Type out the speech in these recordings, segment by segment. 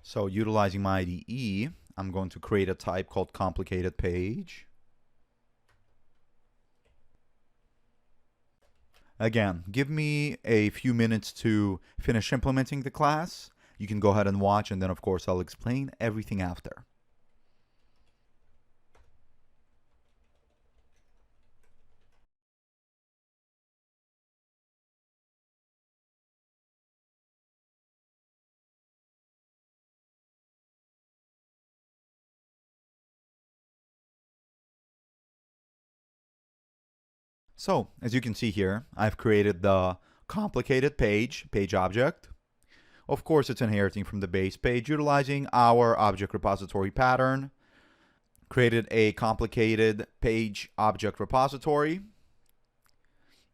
So utilizing my IDE, I'm going to create a type called complicated page. Again, give me a few minutes to finish implementing the class. You can go ahead and watch, and then of course I'll explain everything after. So, as you can see here, I've created the complicated page object. Of course, it's inheriting from the base page, utilizing our object repository pattern. Created a complicated page object repository.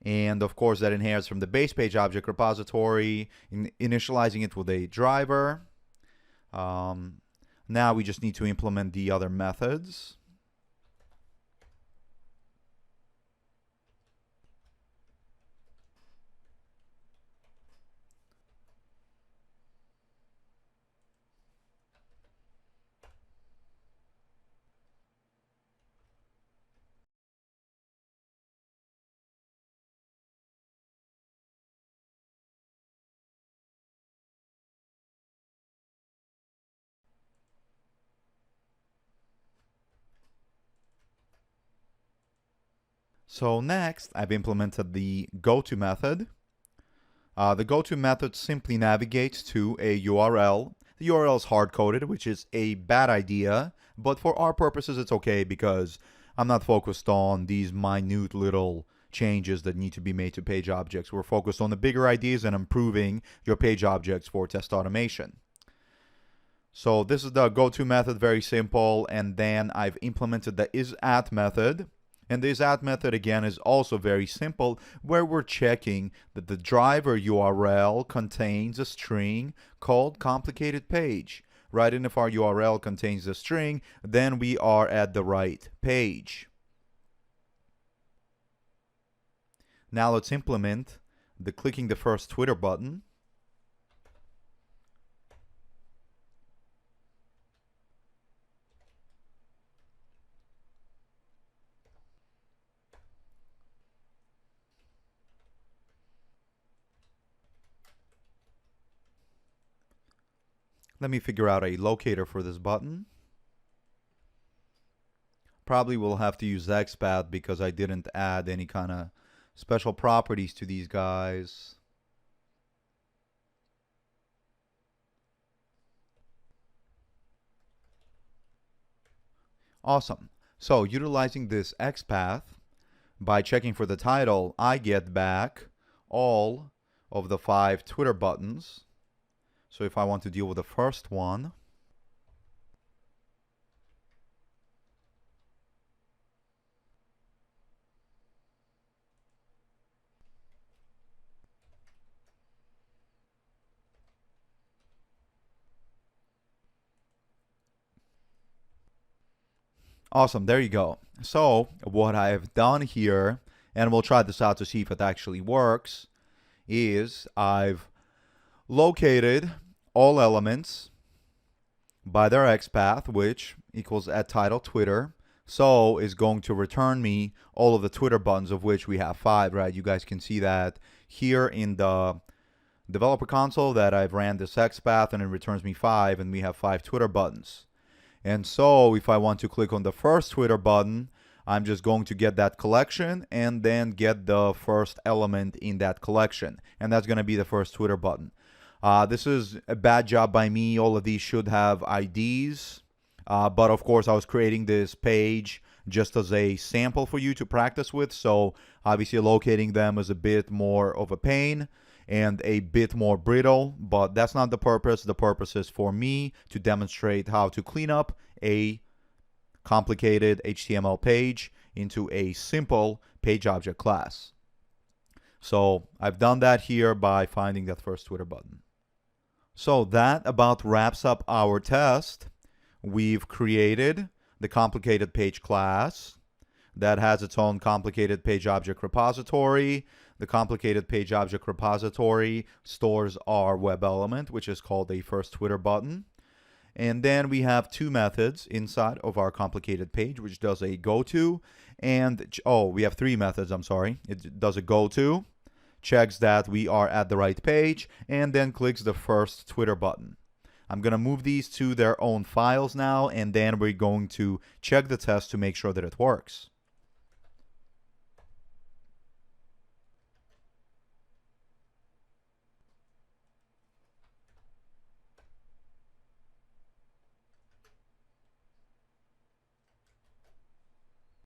And of course, that inherits from the base page object repository, initializing it with a driver. Now we just need to implement the other methods. So next, I've implemented the goTo method. The goTo method simply navigates to a URL. The URL is hard-coded, which is a bad idea, but for our purposes, it's okay because I'm not focused on these minute little changes that need to be made to page objects. We're focused on the bigger ideas and improving your page objects for test automation. So this is the goTo method, very simple, and then I've implemented the isAt method. And the isAt method, again, is also very simple, where we're checking that the driver URL contains a string called complicated page. Right? And if our URL contains a string, then we are at the right page. Now let's implement the clicking the first Twitter button. Let me figure out a locator for this button. Probably will have to use XPath because I didn't add any kind of special properties to these guys. Awesome. So utilizing this XPath, by checking for the title, I get back all of the 5 Twitter buttons. So if I want to deal with the first one, awesome, there you go. So what I've done here, and we'll try this out to see if it actually works, is I've located all elements by their XPath, which equals @title_Twitter. So is going to return me all of the Twitter buttons, of which we have 5, right? You guys can see that here in the developer console that I've ran this XPath, and it returns me 5, and we have 5 Twitter buttons. And so if I want to click on the first Twitter button, I'm just going to get that collection and then get the first element in that collection. And that's going to be the first Twitter button. This is a bad job by me. All of these should have IDs. But of course, I was creating this page just as a sample for you to practice with. So obviously locating them is a bit more of a pain and a bit more brittle, but that's not the purpose. The purpose is for me to demonstrate how to clean up a complicated HTML page into a simple page object class. So I've done that here by finding that first Twitter button. So that about wraps up our test. We've created the complicated page class that has its own complicated page object repository. The complicated page object repository stores our web element, which is called a first Twitter button. And then we have two methods inside of our complicated page, which does a go to, and we have three methods, I'm sorry. It does a go to, checks that we are at the right page, and then clicks the first Twitter button. I'm going to move these to their own files now, and then we're going to check the test to make sure that it works.